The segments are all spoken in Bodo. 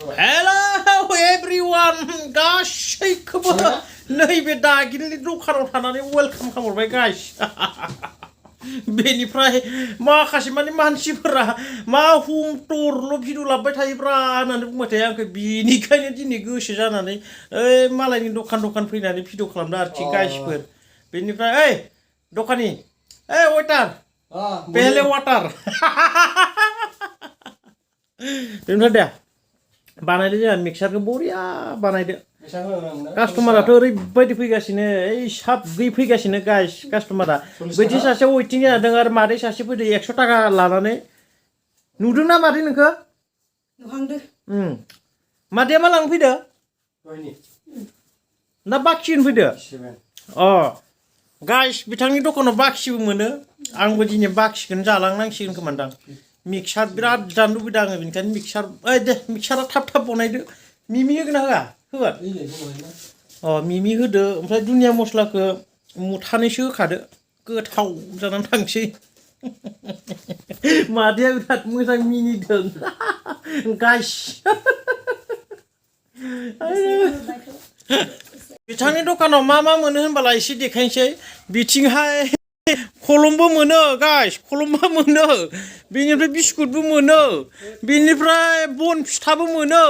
Hello everyone गासैखौबो नैबे दागिरिनि दखानाव थानानै वेलकाम खालामहरबाय गाइस बेनिफ्राय माखासे माने मानसिफोरा मा हम टरल' भिडिअ लाबबाय थायोब्रा होननानै बुंबाय थायो आंखौ बिनिखायनो दिनै गोसो जानानै मालायनि दखान फैनानै भिडिअ खालामदों आरोखि गाइसफोर बेनिफ्राय दखानि वेटार पहले वाटार बेनिफ्राय दे बानायदो जोंहा मिक्सारखौ बरिया बानायदो कास्टमाराथ' ओरैबायदि फैगासिनो साब गैयै फैगासिनो गाइस कास्टमारा बैदि सासे वेटिं जादों आरो मादै सासे फैदो 100 थाखा लानानै नुदोंना मादै नोंखौ नुहांदो मादैया मा लांनो फैदो ना बाखिनो फैदो गाइस बिथांनि दखानाव बाखिबो मोनो आंबो दिनै बाखिखौनो जालांनांसिगोन खोमादां मिक्सार बिराद जानो लुबैदों आङो बेनिखायनो मिक्सार दे मिक्सारा थाब बनायदो मिमि होगोन ना होआ होगोन मिमि होदो ओमफ्राय दुनिया मस्लाखौ मुथानैसो होखादो गोथाव जानानै थांसै मादैया बिराद मोजां मिनिदों गाइस बिथांनि दखानाव मा मोनो होनबालाय एसे देखायनोसै बिथिंहाय कलमबो मोनो गाइस कलमबो मोनो बेनिफ्राय बिस्कुटबो मोनो बेनिफ्राय बन फिथाबो मोनो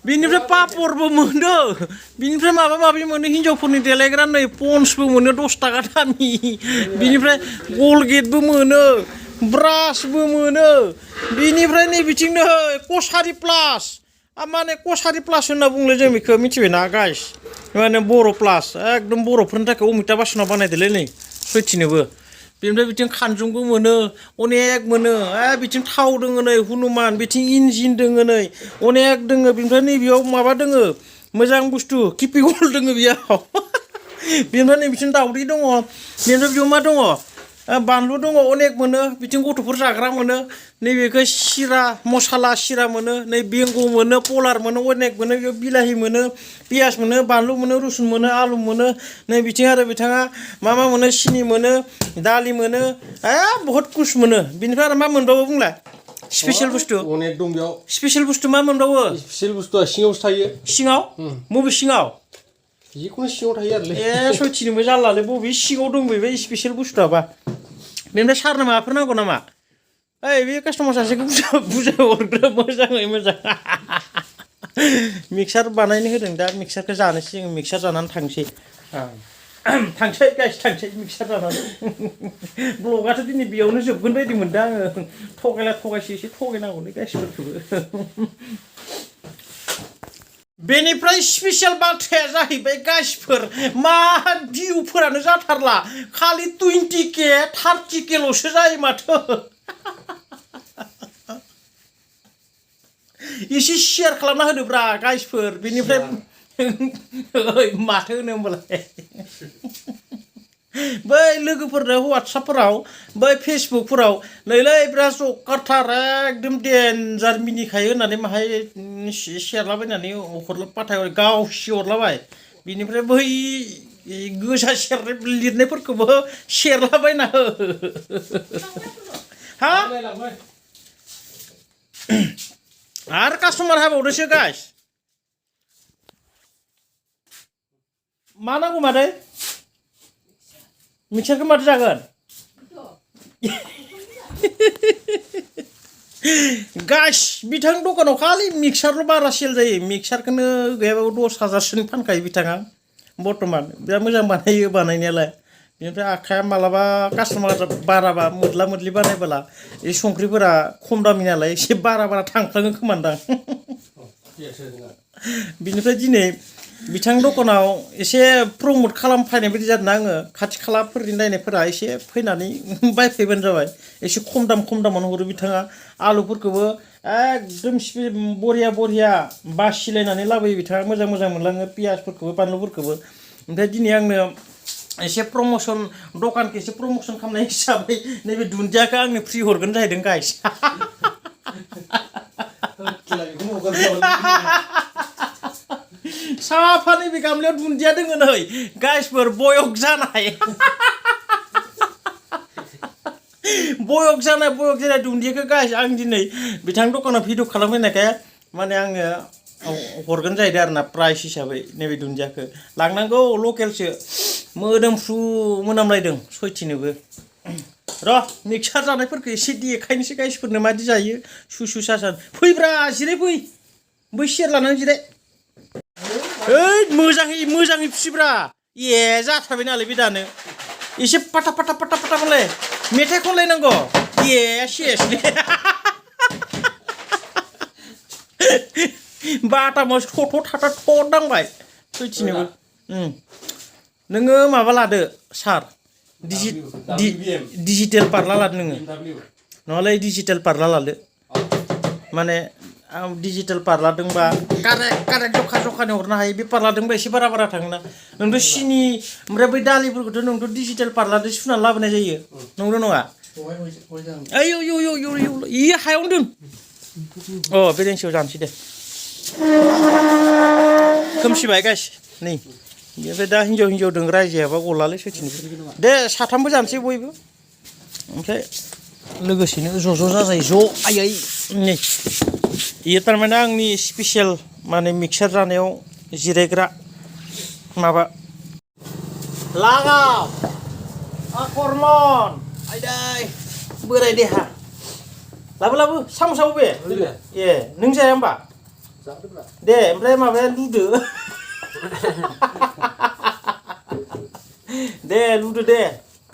बेनिफ्राय पापड़बो मोनो बेनिफ्राय माबा मोनो हिन्जावफोरनि देलायग्रा नै पन्सबो मोनो 10 थाखा दामनि बेनिफ्राय गलगेटबो मोनो ब्रासबो मोनो बेनिफ्राय नै बिथिंनो कसारि प्लास माने कसारि प्लास होनना बुंले जों बेखौ मिथिबायना गाइस माने बर' प्लास एकदम बर'फोरनि थाखाय अमिताभ बच्चना बानायदोलै नै सयथिनोबो बेनिफ्राय बिथिं खानजुंबो मोनो अनेक मोनो बिथिं थाव दोङो नै हनुमान बिथिं इन्जिन दोङो नै अनेक दोङो बेनिफ्राय नैबेयाव माबा दोङो मोजां बुस्थु किपि गल दोङो बेयाव बेनिफ्राय नै बिथिं दावदै दङ बेनिफ्राय बेयाव मा दङ बानलु दङ अनेक मोनो बिथिं गथ'फोर जाग्रा मोनो नैबेखौ सिरा मसाला सिरा मोनो नै बेंग मोनो पलार मोनो अनेक मोनो बेयाव बिलाहि मोनो पियास मोनो बानलु मोनो रुसुन मोनो आलु मोनो नै बिथिं आरो बिथाङा मा मोनो सिनि मोनो दालि मोनो बहुत कुछ मोनो बिनिफ्राय आरो मा मोनबावो बुंलाय स्पेशल बुस्थु अनेक दं बेयाव स्पेशल बुस्थु मा मोनबावो स्पेशल बुस्थुआ सिङावसो थायो सिङाव बबे सिङाव जिखुनु सिङाव थायो आरोलै सयथिनोबो जारलालै बबे सिङाव दं बे स्पेशल बुस्थुआबा बेनिफ्राय सारनो माबाफोर नांगौ नामा बे कास्टमार सासेखौ बुजा हरग्रो मोजाङै मोजां मिक्सार बानायनो होदों दा मिक्सारखौ जानोसै जोङो मिक्सार जानानै थांसै गाइस थांसै मिक्सार जानानै ब्लगाथ' दिनै बेयावनो जोबगोन बायदि मोनदों आङो थगायसे एसे थगायनांगौलै गाइसफोरखौबो बेनिफ्राय स्पेशल बाथ्राया जाहैबाय गाइसफोर मा भिउफोरानो जाथारला खालि 20K 30K ल'सो जायो माथो एसे शेयार खालामना होदोब्रा गाइसफोर बेनिफ्राय माथो होनो होमबालाय बै लोगोफोरनो वाट्सएपफोराव बै फेसबुकफोराव नैलै बिराद जकारथार एकदम डेन्जार मिनिखायो होननानै माहाय शेयारलाबायनानै पाथाय गावसि हरलाबाय बिनिफ्राय बै गोजा लिरनायफोरखौबो शेयारलाबायना हो हा आरो कास्टमार हाबावदोसो गाइस मा नांगौ मादै मिक्सारखौ माथो जागोन गाइस बिथां दखानाव खालि मिक्सारल' बारा सेल जायो मिक्सारखौनो गैयाबाबो 10,000सोनि फानखायो बिथाङा बर्थमान बिराद मोजां बानायो बानायनायालाय बेनिफ्राय आखाया मालाबा कास्टमार बाराबा मोदला मोदलि बानायबोला बे संख्रिफोरा खम दामि नालाय एसे बारा थांफ्लाङो खोमादां बिनिफ्राय दिनै बिथां दखानाव एसे प्रमट खालामफैनाय बायदि जादों आङो खाथि खालाफोरनि नायनायफोरा एसे फैनानै बायफैबानो जाबाय एसे खम दामावनो हरो बिथाङा आलुफोरखौबो एकदम बरिया बासिलायनानै लाबोयो बिथाङा मोजां मोनलाङो पियासफोरखौबो बानलुफोरखौबो ओमफ्राय दिनै आंनो एसे प्रमसन दखानखौ एसे प्रमसन खालामनाय हिसाबै नैबे दुन्दियाखौ आंनो फ्रि हरगोन जाहैदों गाइस साफा नैबे गामलायाव दुन्दिया दोङो नै गाइसफोर बयक जानाय बयक जानाय दुन्दियाखौ गाइस आं दिनै बिथां दखानाव भिडिअ खालामफैनायखाय माने आङो हरगोन जाहैदों आरोना प्राइस हिसाबै नैबे दुन्दियाखौ लांनांगौ लकेलसो मोदोमफ्रु मोनामलायदों सयथिनोबो र' मिक्सार जानायफोरखौ एसे देखायनोसै गाइसफोरनो मादि जायो सुसु सासान फैब्रा जिराय फै बै सेर लानानै जिराय ओइ मोजाङै फिसिब्रा ए जाथारबाय नालाय बे दानो एसे पाटा खनलाय मेथाइ खनलायनांगौ ए सेसलै बाटामाव थथ' थाथा थ' नांबाय सयथिनोबो नोङो माबा लादो सार डिजिटेल पार्ला लादो नोङो नङालै डिजिटेल पार्ला लादो माने डिजिटेल पार्ला दोंबा कारेक्ट जखानि हरनो हायो बे पार्ला दोंबा एसे बारा थाङोना नोंथ' सिनि ओमफ्राय बै दालिफोरखौथ' नोंथ' डिजिटेल पार्लाजों सुनानै लाबोनाय जायो नंगौ नङा ओइ इ हायावनो दोन अ बे देंसियाव जानोसै दे खोमसिबाय गाइस नै बेनिफ्राय दा हिन्जाव दों रायजायाबा गलालै सयथिनिबो दे साथामबो जानोसै बयबो ओमफ्राय लोगोसेनो ज' जाजाय ज' आयै नै इयो थारमाने आंनि स्पेसियेल माने मिक्सार जानायाव जिरायग्रा माबा लागाव आखरमन आयदै बोराय देहा लाबो साम'साबो बे ए नों जाया होमबा दे ओमफ्राय माबाया लुदो दे लुदो दे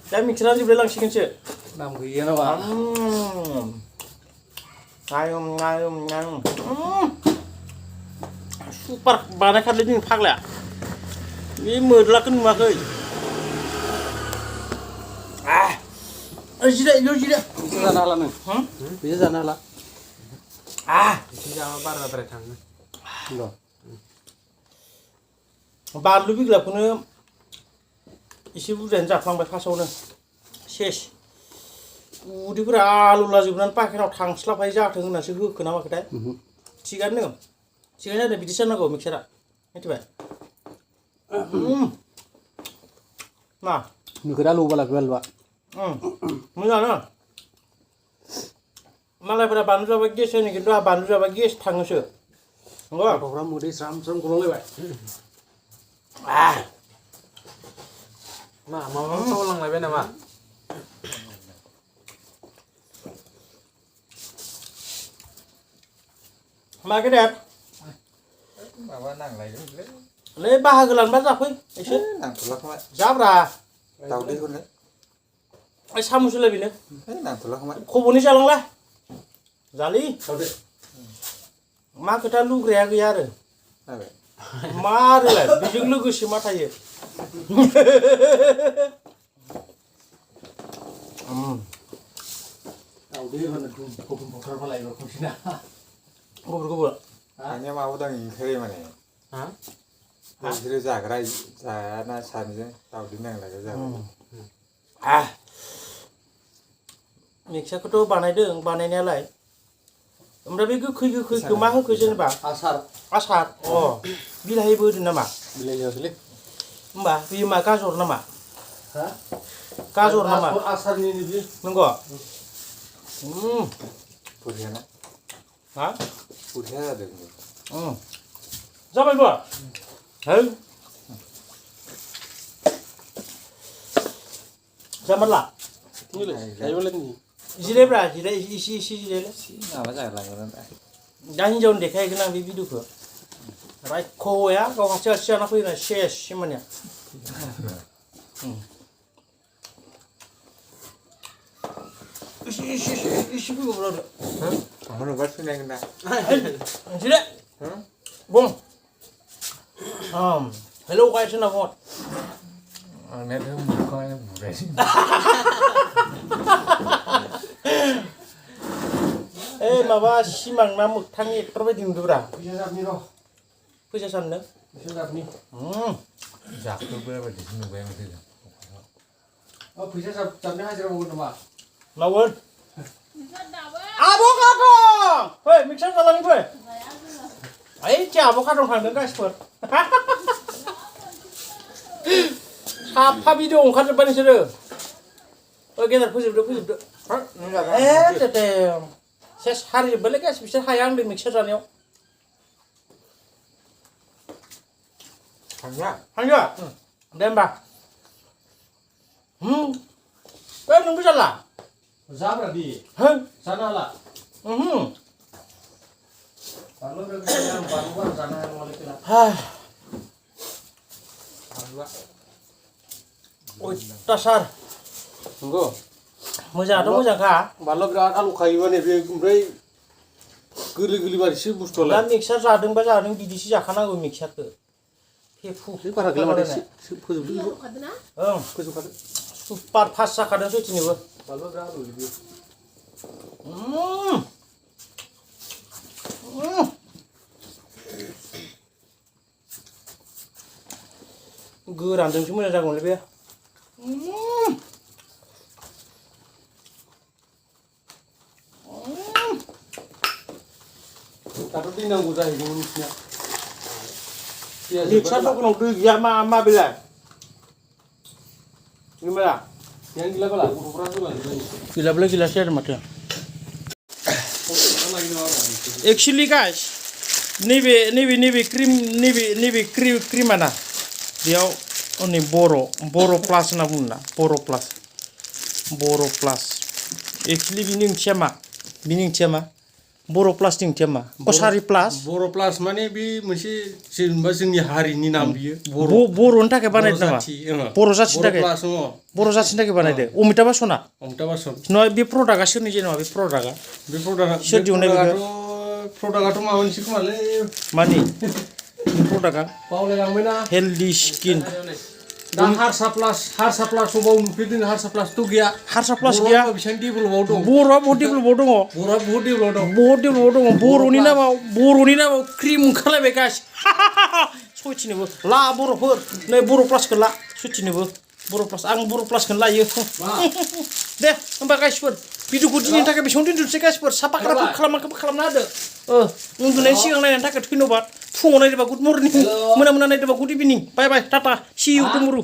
दा मिक्सारा जोबलाय लांसिगोनसो नाम गैया नामा सुपार बानायखादों दिनै फाग्लाया बे मोद्लाखौ नुवाखै जिराय जानो हाला नों बिदि जानो हाला बिदि जाबा बाराद्राय थाङो बानलु बिग्लाबखौनो एसे बुरजायानो जाफ्लांबाय फार्स्टआवनो सेस उदैफोरा आलुला जोबनानै पाकेटाव थांस्लाबहाय जाथों होननासो होखो ना माखोथाय थिगानो जादों बिदि जानांगौ मिक्सारा मिथिबाय मा नोगोर आलु बाला आलुआ मोजाङानो मालायफोरा बानलु जाबा गेस होनो खिन्थु आंहा बानलु जाबा गेस थाङोसो नंगौ गथ'फ्रा मोदै स्राम गलांलायबाय माबा खावलांलायबाय नामा मा गेदेर माबा नांलायदोंलै नै बाहागो लानोबा जाफै एसे नांथ'ला खोमा जाब्रा दाउदैखौनो ओइ साम'सोलाय बेनो नांथ'ला खोमा खब'नै जालांला जालै मा खोथा लुग्राया गैया आरो मा आरोलाय बेजों लोगोसे मा थायो गुबुर आंनिया माबादों ओंखारो माने बिसोरो जाग्रा जायाना सानैजों दाउदै नांलायला जाबाय मिक्सारखौथ' बानायदों बानायनायालाय ओमफ्राय बे गोखैखौ मा होखो जेनेबा आसार बिलाहिबो होदों नामा बिलाहि होआखैलै होमबा बेयो मा गाजर नामा गाजर नामा आसारनि नंगौ बुरजाना हा बुरजा जादों जाबायबो है जामारला जिरायब्रा जिराय इसे जिरायलाय माबा जालांगोन दा हिन्जावनो देखायगोन आं बे भिडिअखौ रायख'या गाव हारसिं जाना फैना सेस मानिया इसे फैगौ नुबा फैनांगोन ना जिराय बुं हेलौ गाइस होनना बुं आंनियाथ' मोखाङानो बुरायसै ओइ माबा सिमां ना मोगथां एक्टर बायदि नुदोंब्रा फैसा साननो जाखोबो बायदिसो नुबाय आं फैसा जाबनो हाजिरा मावगोन नामा मावगोन आब' खादं फै मिक्सार जालांनि फै ओइ आब' खादं थांदों गासिफोर साफा भिडिअ ओंखारजोब्बाय नोंसोरो गेजेर फोजोबदो सेस हारिजोब्बायलै गासि बिसोर हाया आंदों मिक्सार जानायाव थांला थाङो दे होमबा बे नोंबो जाला जाब्रा दि हो जानो हाला बानलु बेबायदि आं बानलुबो आं जानो हाया नङालै खेला बानलुआ अयथासार नंगौ मोजाङाथ' मोजांखा बानलुआ बिराद आलु खायो माने बे ओमफ्राय गोरलै गोरलै बारिसो दा बुस्थुआलाय मिक्सार जादोंबा जादों बिदिसो जाखानांगौ मिक्सारखौ फेफु बारा गैला माथो फोजोबदो ओं फोजोबखादो सुपार फास्ट जाखादों सयथिनोबो बानलुआ बिराद आलु बियो गोरानजोंसो मोजां जागौमोनलै बे दाथ' दै नांगौ जाहैदोंमोन नोंसिना मिक्सार दखानाव दै गैया मा बेलाय गैला गैयानो गैला बाला गथ'फ्रा होलांजोबबाय गैलाब्लाय गैलासै आरो माथो एक्सुवेलि गाइस नैबे क्रिमा ना बेयाव नै बर' प्लास होनना बुङो ना बर' प्लास एक्सुवेलि बिनि ओंथिया मा बर' प्लासनि ओंथिया मा कसारि प्लास बर' प्लास माने बे मोनसे जेनेबा जोंनि हारिनि नाम बियो बर'नि थाखाय बानायदों नामा बर' जाथिनि थाखाय बर' जाथिनि थाखाय बानायदों अमिताभ बच्चना अमिताभ बच्चन नङा बे प्रडाक्टआ सोरनि जेनेबा बे प्रडाक्टआ सोर दिहुननाय बेखौ प्रडाक्टआथ' माबा मोनसे खोमालै मानि प्रडाक्टआ बावलायलांबायना हेल्दि स्किन दा हारसा प्लास बाव नुफेरदों हारसा प्लासथ' गैया हारसा प्लास गैया बेसेबां डेभेलपआव दं बर'आ बहुद डेभेलपआव दङ बर'आ बहुद डेभेलपआव दं बर'नि नामाव क्रिम ओंखारलायबाय गाइस सयथिनोबो ला बर'फोर नै बर' प्लासखौ ला सयथिनोबो बर' प्लास आं बर' प्लासखौनो लायो दे होमबा गाइसफोर भिडिअखौ दिनैनि थाखाय बेसेबां दोनथ'नोसै गाइसफोर साफाग्राफोर खालामना होदो उन्दुनायनि सिगां नायनायनि थाखाय धन्यबाद फुङाव नायदोंबा गुड मर्निं मोना नायदोंबा गुड इभिनिं बाय टाटा सि इउ टुमरु